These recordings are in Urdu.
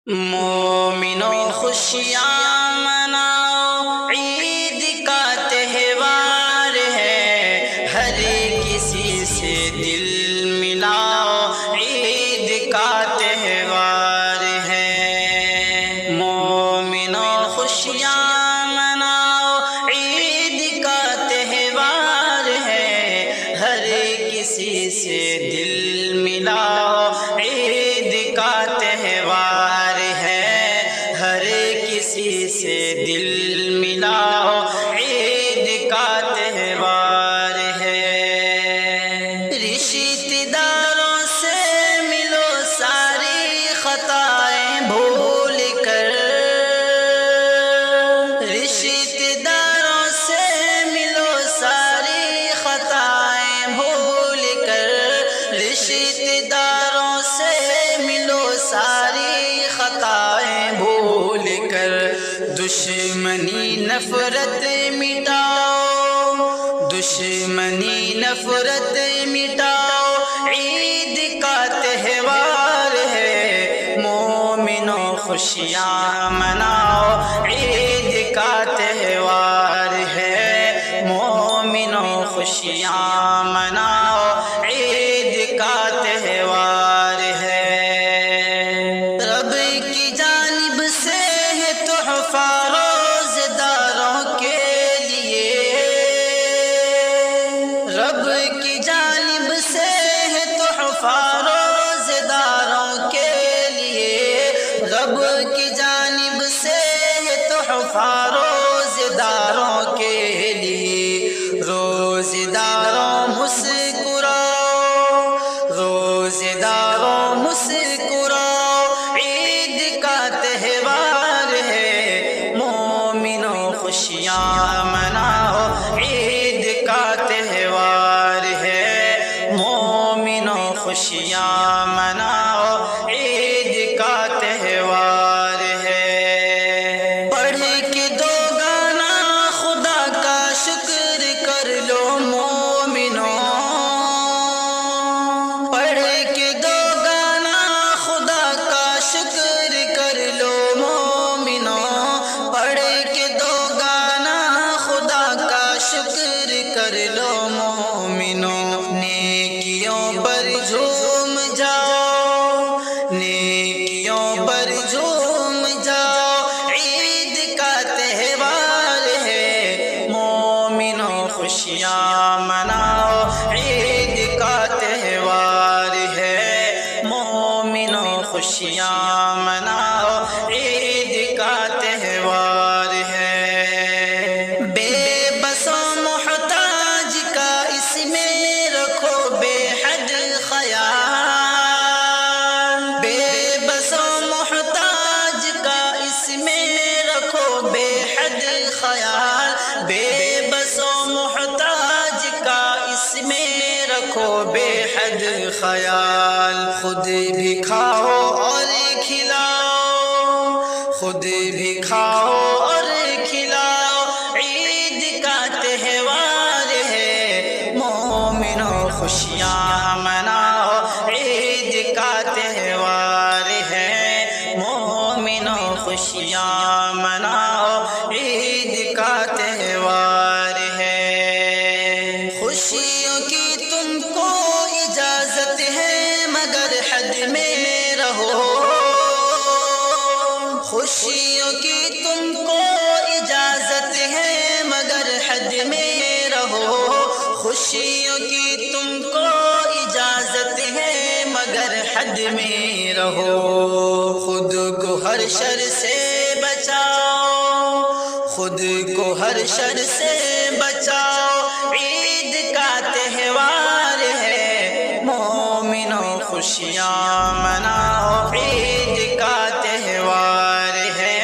مومنوں خوشیاں مناؤ، عید کا تہوار ہے، ہر کسی سے دل ملاؤ، عید کا تہوار ہے۔ مومنوں خوشیاں مناؤ، عید کا تہوار ہے، ہر کسی سے دل ملاؤ، عید کا تہوار ہے، ہر کسی سے دل ملاؤ، عید کا تہوار ہے۔ رشتہ داروں سے ملو ساری خطائیں بھول کر، رشتہ داروں سے ملو ساری خطائیں بھول کر، رشتہ داروں سے ملو ساری خطائیں بھول کر، دشمنی نفرت مٹاؤ، دشمنی نفرت مٹاؤ، عید کا تہوار ہے۔ مومنوں خوشیاں مناؤ، عید کا تہوار ہے۔ مومنوں خوشیاں مناؤ، عید کا تہوار ہے۔ رب کی جانب سے ہے تحفہ روزہ داروں کے لیے، رب کی جانب سے ہے تحفہ روزہ داروں کے لیے، رب کی جانب سے ہے تحفہ روزہ داروں کے لیے۔ روزہ داروں مسکراؤ، روزہ داروں مسکراؤ، عید کا تہوار ہے۔ مومنوں خوشیاں مناؤ، عید کا تہوار ہے۔ مومنوں خوشیاں مناؤ، عید کا تہوار ہے۔ پڑھ کے دو گانا خدا کا شکر کر لو مومنوں، پڑھ کے دو گانا خدا کا شکر کر لو مومنوں، پڑھ کے دو گانا خدا کا شکر کر لو مومنوں۔ نیکیوں پر جھوم جاؤ، نیکیوں پر جھوم جاؤ، عید کا تہوار ہے۔ مومنوں خوشیاں مناؤ، عید کا تہوار ہے۔ مومنوں خوشیاں مناؤ، عید کا تہوار ہے۔ بے بس و محتاج کا اس میں رکھو بے حد خیال، بے بس و محتاج کا اس میں رکھو بے حد خیال، بے بس و محتاج کا اس میں رکھو بے حد خیال۔ خود بھی کھاؤ اور کھلاؤ، خود بھی کھاؤ اور کھلاؤ، عید کا تہوار ہے۔ مومنوں خوشیاں مناؤ، عید کا تہوار ہے۔ مومنوں خوشیاں مناؤ، عید کا تہوار ہے۔ خوشیوں کی تم کو اجازت ہے مگر حد میں رہو، خوشیوں کی تم کو اجازت ہے مگر حد میں رہو، خوشیوں کی تم کو اجازت ہے مگر حد میں رہو۔ خود کو ہر شر سے بچاؤ، خود کو ہر شر سے بچاؤ، عید کا تہوار ہے۔ مومنوں خوشیاں مناؤ، عید کا تہوار ہے۔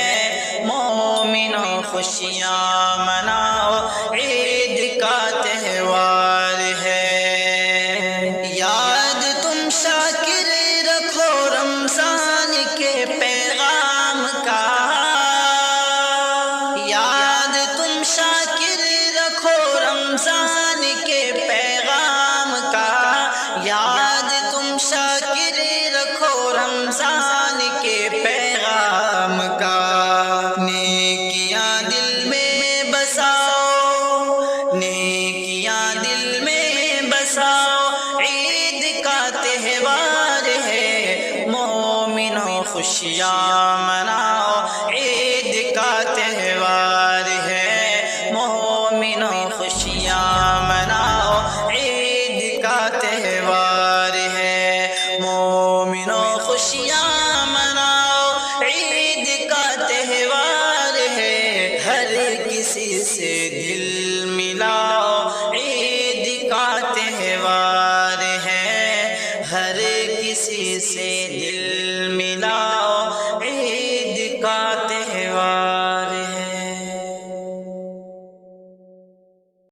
مومنوں خوشیاں مناؤ، عید کا تہوار ہے۔ یاد تم شاکر رکھو رمضان کے پیغام کا، یاد تم شاکر رکھو رمضان کے پیغام کا، یاد تم شاکر رکھو رمضان کے پیغام خوشیاں مناؤ، عید کا تہوار ہے، مومنوں خوشیاں مناؤ، عید کا تہوار ہے، مومنوں خوشیاں مناؤ، عید کا تہوار ہے، ہر کسی سے دل ملاؤ، عید کا تہوار ہے، ہر کسی سے دل